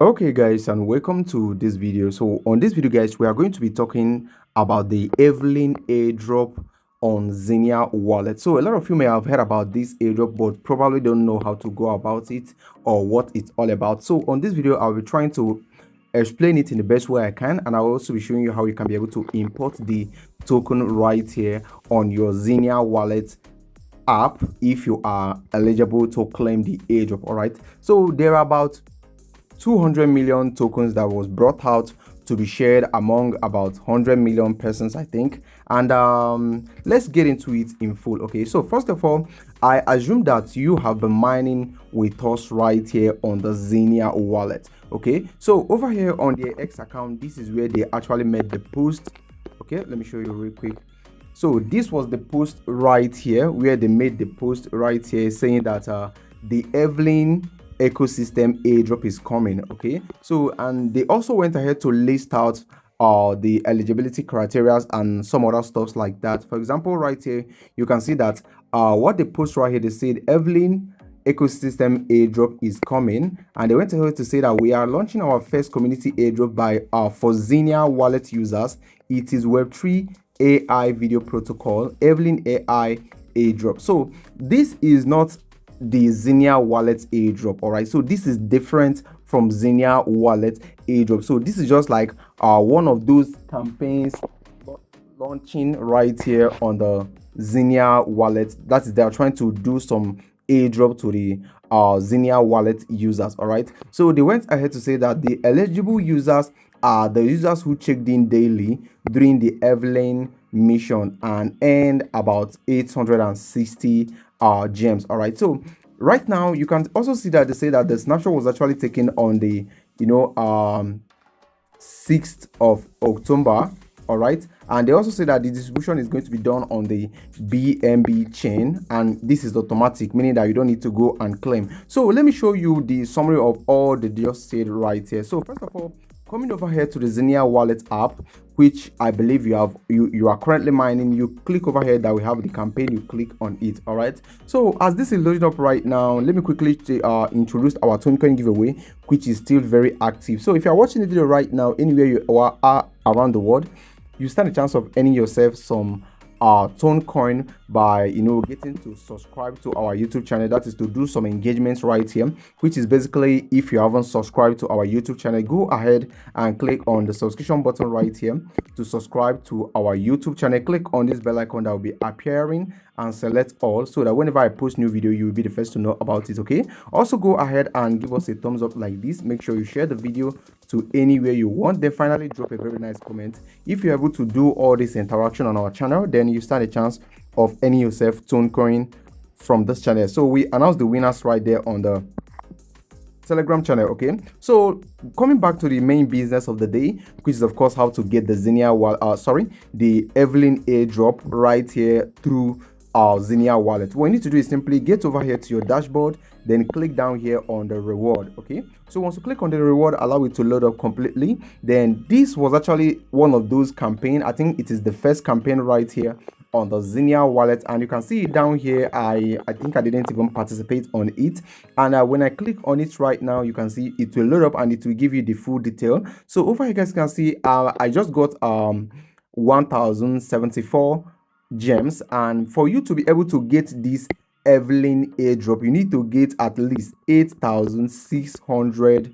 Okay guys, and welcome to this video. So on this video guys, we are going to be talking about the Evelyn airdrop on Xenea wallet. So a lot of you may have heard about this airdrop but probably don't know how to go about it or what it's all about. So on this video I'll be trying to explain it in the best way I can, and I'll also be showing you how you can be able to import the token right here on your Xenea wallet app if you are eligible to claim the airdrop. All right, so there are about 200 million tokens that was brought out to be shared among about 100 million persons, I think. And let's get into it in full. Okay, so first of all, I assume that you have been mining with us right here on the Xenea wallet. Okay, so over here on the X account, this is where they actually made the post. Okay, let me show you real quick. So this was the post right here where they made the post right here saying that the Evelyn ecosystem airdrop is coming. Okay, so and they also went ahead to list out the eligibility criteria and some other stuffs like that. For example, right here you can see that what they post right here, they said Evelyn ecosystem airdrop is coming, and they went ahead to say that we are launching our first community airdrop by for Xenea wallet users. It is Web3 AI video protocol Evelyn AI airdrop. So this is not the Xenea wallet airdrop. All right, so this is different from Xenea wallet airdrop. So this is just like one of those campaigns launching right here on the Xenea wallet. That is, they are trying to do some airdrop to the Xenea wallet users. All right, so they went ahead to say that the eligible users are the users who checked in daily during the Evelyn mission and earned about 860 gems. All right, so right now you can also see that they say that the snapshot was actually taken on the 6th of October. All right, and they also say that the distribution is going to be done on the BNB chain, and this is automatic, meaning that you don't need to go and claim. So let me show you the summary of all they just said right here. So first of all, coming over here to the Xenea wallet app, which I believe you are currently mining, you click over here that we have the campaign, you click on it. All right, so as this is loading up right now, let me quickly introduce our token giveaway, which is still very active. So if you are watching the video right now anywhere you are around the world, you stand a chance of earning yourself some tone coin by getting to subscribe to our YouTube channel. That is to do some engagements right here, which is basically, if you haven't subscribed to our YouTube channel, go ahead and click on the subscription button right here to subscribe to our YouTube channel. Click on this bell icon that will be appearing and select all, so that whenever I post new video you will be the first to know about it. Okay, also go ahead and give us a thumbs up like this. Make sure you share the video to anywhere you want, then finally drop a very nice comment. If you're able to do all this interaction on our channel, then you stand a chance of earning yourself tone coin from this channel. So we announced the winners right there on the Telegram channel. Okay, so coming back to the main business of the day, which is of course how to get the the Evelyn airdrop right here through our Xenea wallet. What you need to do is simply get over here to your dashboard, then click down here on the reward. Okay, so once you click on the reward, allow it to load up completely. Then this was actually one of those campaign. I think it is the first campaign right here on the Xenea wallet, and you can see it down here. I think I didn't even participate on it, and when I click on it right now, you can see it will load up and it will give you the full detail. So over here you guys can see I just got 1074 gems, and for you to be able to get this Evelyn airdrop, you need to get at least 8,600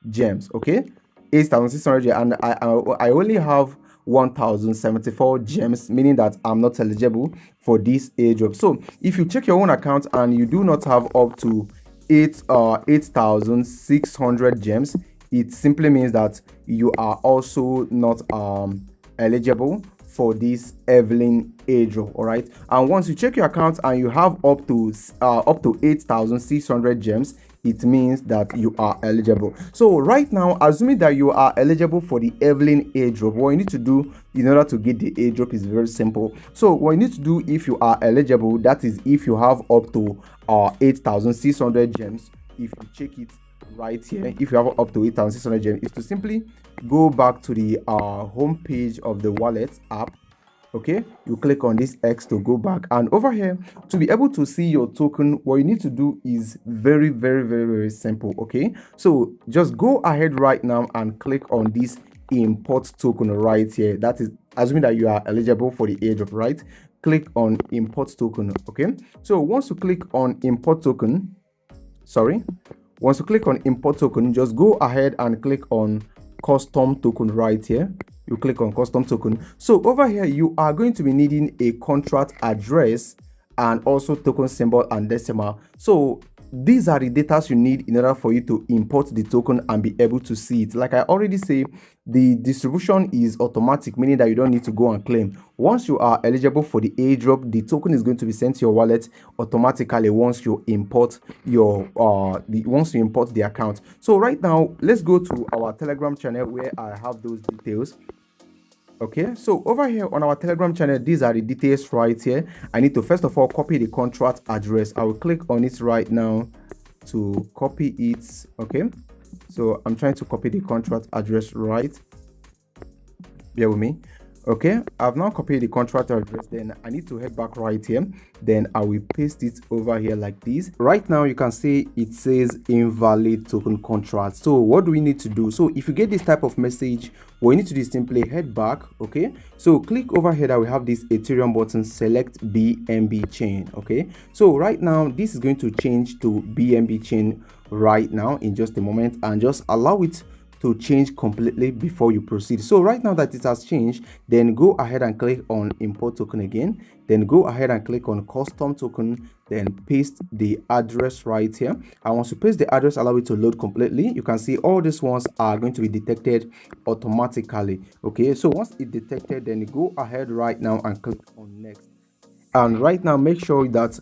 gems. Okay, 8,600 gems, and I only have 1074 gems, meaning that I'm not eligible for this airdrop. So if you check your own account and you do not have up to 8,600 gems, it simply means that you are also not eligible for this Evelyn airdrop. All right, and once you check your account and you have up to 8,600 gems, it means that you are eligible. So right now, assuming that you are eligible for the Evelyn airdrop, what you need to do in order to get the airdrop is very simple. So what you need to do, if you are eligible, that is if you have up to 8,600 gems, if you check it right here, if you have up to 8,600 gems, is to simply go back to the home page of the wallet app. Okay, you click on this X to go back, and over here to be able to see your token, what you need to do is very simple. Okay, so just go ahead right now and click on this import token right here. That is assuming that you are eligible for the airdrop, right? Click on import token. Okay, so once you click on import token, once you click on import token, just go ahead and click on custom token right here. You click on custom token. So over here you are going to be needing a contract address and also token symbol and decimal. So these are the data you need in order for you to import the token and be able to see it. Like I already say, the distribution is automatic, meaning that you don't need to go and claim. Once you are eligible for the airdrop, the token is going to be sent to your wallet automatically once you import your once you import the account. So right now let's go to our Telegram channel where I have those details. Okay, so over here on our Telegram channel, these are the details right here. I need to first of all copy the contract address. I will click on it right now to copy it. Okay, so I'm trying to copy the contract address, right? Bear with me. Okay, I've now copied the contract address. Then I need to head back right here. Then I will paste it over here like this. Right now you can see it says invalid token contract. So what do we need to do? So if you get this type of message, what you need to do is simply head back. Okay, so click over here that we have this Ethereum button, select BNB chain. Okay, so right now this is going to change to BNB chain right now in just a moment, and just allow it to change completely before you proceed. So right now that it has changed, then go ahead and click on import token again, then go ahead and click on custom token, then paste the address right here. And once you paste the address, allow it to load completely. You can see all these ones are going to be detected automatically. Okay, so once it detected, then go ahead right now and click on next. And right now make sure that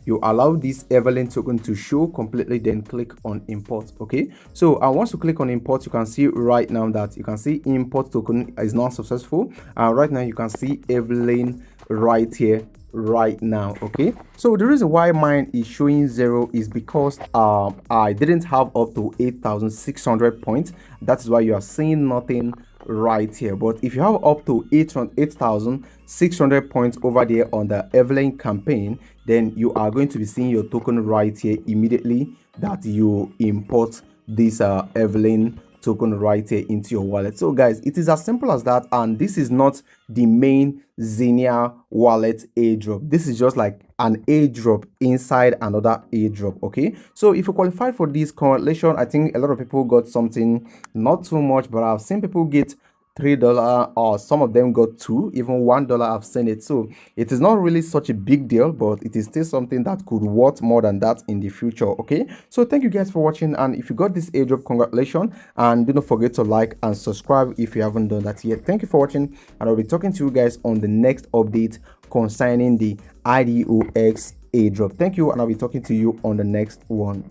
you allow this Evelyn token to show completely, then click on import. Okay, so once you click on import, you can see right now that you can see import token is not successful, and right now you can see Evelyn right here right now. Okay, so the reason why mine is showing 0 is because I didn't have up to 8,600 points. That's why you are seeing nothing right here. But if you have up to 8,600 points over there on the Evelyn campaign, then you are going to be seeing your token right here immediately that you import this Evelyn token right here into your wallet. So guys, it is as simple as that, and this is not the main Xenea wallet airdrop. This is just like an airdrop inside another airdrop. Okay, so if you qualify for this, congratulations. I think a lot of people got something, not too much, but I've seen people get $3, or some of them got $2, even $1. I've seen it. So it is not really such a big deal, but it is still something that could worth more than that in the future. Okay, so thank you guys for watching, and if you got this airdrop, congratulations, and do not forget to like and subscribe if you haven't done that yet. Thank you for watching, and I'll be talking to you guys on the next update concerning the IDOX airdrop. Thank you, and I'll be talking to you on the next one.